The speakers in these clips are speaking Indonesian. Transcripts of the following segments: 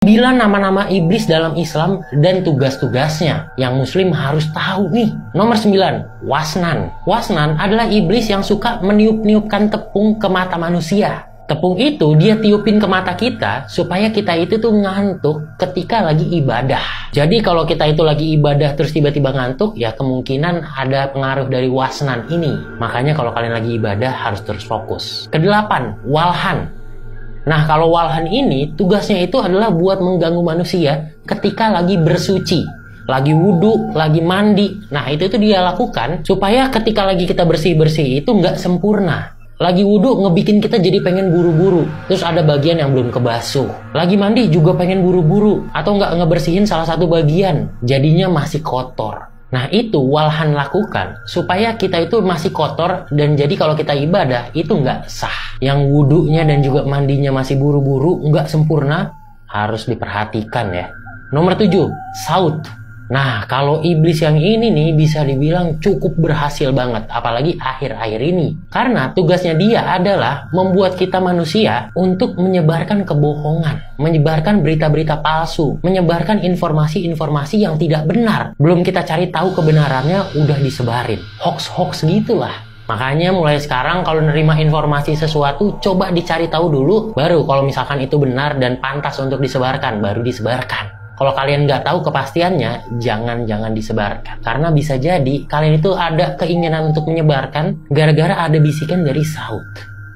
9 nama-nama iblis dalam Islam dan tugas-tugasnya yang muslim harus tahu nih. Nomor 9, Wasnan. Wasnan adalah iblis yang suka meniup-niupkan tepung ke mata manusia. Tepung itu dia tiupin ke mata kita supaya kita itu tuh ngantuk ketika lagi ibadah. Jadi kalau kita itu lagi ibadah terus tiba-tiba ngantuk, ya kemungkinan ada pengaruh dari wasnan ini. Makanya kalau kalian lagi ibadah harus terus fokus. Kedelapan, Walhan. Nah kalau walhan ini tugasnya itu adalah buat mengganggu manusia ketika lagi bersuci, lagi wudhu, lagi mandi. Nah itu tuh dia lakukan supaya ketika lagi kita bersih-bersih itu nggak sempurna. Lagi wudhu ngebikin kita jadi pengen buru-buru, terus ada bagian yang belum kebasuh. Lagi mandi juga pengen buru-buru, atau nggak ngebersihin salah satu bagian, jadinya masih kotor. Nah itu walhan lakukan supaya kita itu masih kotor, dan jadi kalau kita ibadah itu nggak sah. Yang wudhunya dan juga mandinya masih buru-buru, nggak sempurna, harus diperhatikan ya. Nomor 7, Saut. Nah kalau iblis yang ini nih bisa dibilang cukup berhasil banget, apalagi akhir-akhir ini. Karena tugasnya dia adalah membuat kita manusia untuk menyebarkan kebohongan, menyebarkan berita-berita palsu, menyebarkan informasi-informasi yang tidak benar. Belum kita cari tahu kebenarannya udah disebarin. Hoax-hoax gitulah. Makanya mulai sekarang kalau nerima informasi sesuatu, coba dicari tahu dulu, baru kalau misalkan itu benar dan pantas untuk disebarkan, baru disebarkan. Kalau kalian nggak tahu kepastiannya, jangan disebarkan. Karena bisa jadi kalian itu ada keinginan untuk menyebarkan gara-gara ada bisikan dari Saut.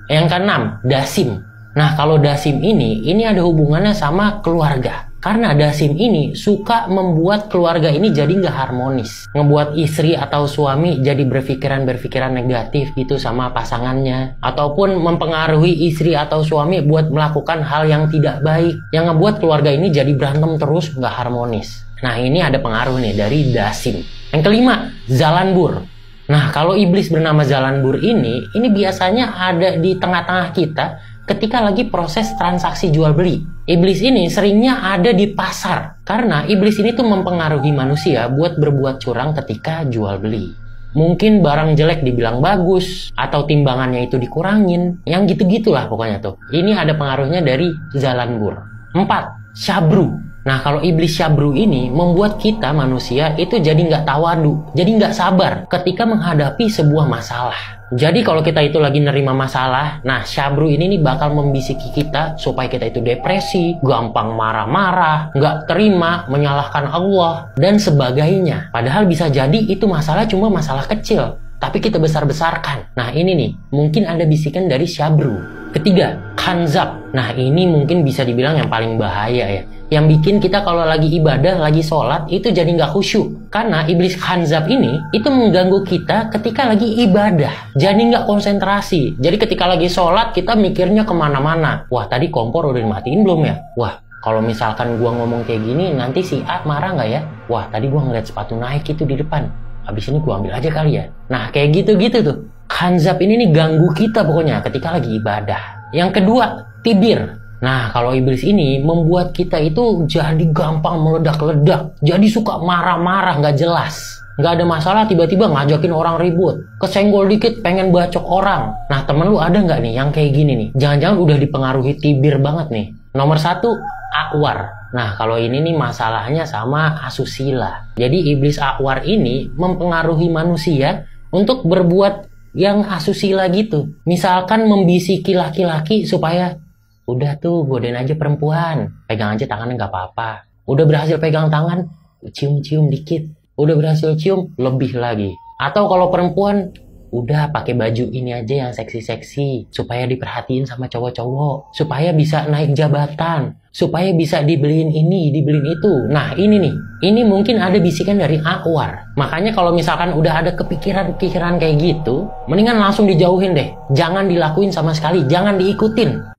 Yang keenam, Dasim. Nah kalau Dasim ini ada hubungannya sama keluarga. Karena Dasim ini suka membuat keluarga ini jadi nggak harmonis. Ngebuat istri atau suami jadi berpikiran negatif gitu sama pasangannya. Ataupun mempengaruhi istri atau suami buat melakukan hal yang tidak baik. Yang ngebuat keluarga ini jadi berantem terus, nggak harmonis. Nah ini ada pengaruh nih dari Dasim. Yang kelima, Zalanbur. Nah kalau iblis bernama Zalanbur ini biasanya ada di tengah-tengah kita ketika lagi proses transaksi jual beli. Iblis ini seringnya ada di pasar karena iblis ini tuh mempengaruhi manusia buat berbuat curang ketika jual beli. Mungkin barang jelek dibilang bagus atau timbangannya itu dikurangin, yang gitu-gitulah pokoknya tuh. Ini ada pengaruhnya dari Zalanbur. 4, Syabru. Nah kalau iblis Syabru ini membuat kita manusia itu jadi nggak tawadu, jadi nggak sabar ketika menghadapi sebuah masalah. Jadi kalau kita itu lagi nerima masalah, nah Syabru ini nih bakal membisiki kita supaya kita itu depresi, gampang marah-marah, nggak terima, menyalahkan Allah, dan sebagainya. Padahal bisa jadi itu masalah cuma masalah kecil, tapi kita besar-besarkan. Nah ini nih, mungkin ada bisikan dari Syabru. Ketiga, Khanzab. Nah ini mungkin bisa dibilang yang paling bahaya ya. Yang bikin kita kalau lagi ibadah, lagi sholat, itu jadi nggak khusyuk. Karena iblis Khanzab ini, itu mengganggu kita ketika lagi ibadah. Jadi nggak konsentrasi. Jadi ketika lagi sholat, kita mikirnya kemana-mana. Wah tadi kompor udah dimatiin belum ya? Wah kalau misalkan gua ngomong kayak gini, nanti si A marah nggak ya? Wah tadi gua ngeliat sepatu naik itu di depan. Habis ini gua ambil aja kali ya. Nah kayak gitu-gitu tuh. Khanzab ini nih ganggu kita pokoknya ketika lagi ibadah. Yang kedua, Tibir. Nah kalau iblis ini membuat kita itu jadi gampang meledak-ledak. Jadi suka marah-marah gak jelas. Gak ada masalah tiba-tiba ngajakin orang ribut. Kesenggol dikit pengen bacok orang. Nah temen lu ada gak nih yang kayak gini nih? Jangan-jangan udah dipengaruhi Tibir banget nih. Nomor 1, Akwar. Nah kalau ini nih masalahnya sama asusila. Jadi iblis Akwar ini mempengaruhi manusia untuk berbuat yang asusila gitu. Misalkan membisiki laki-laki supaya udah tuh godain aja perempuan, pegang aja tangannya nggak apa-apa. Udah berhasil pegang tangan, cium-cium dikit. Udah berhasil cium, lebih lagi. Atau kalau perempuan, udah pakai baju ini aja yang seksi-seksi supaya diperhatiin sama cowok-cowok, supaya bisa naik jabatan, supaya bisa dibeliin ini, dibeliin itu. Nah ini nih, ini mungkin ada bisikan dari Akwar. Makanya kalau misalkan udah ada kepikiran-pikiran kayak gitu, mendingan langsung dijauhin deh. Jangan dilakuin sama sekali, jangan diikutin.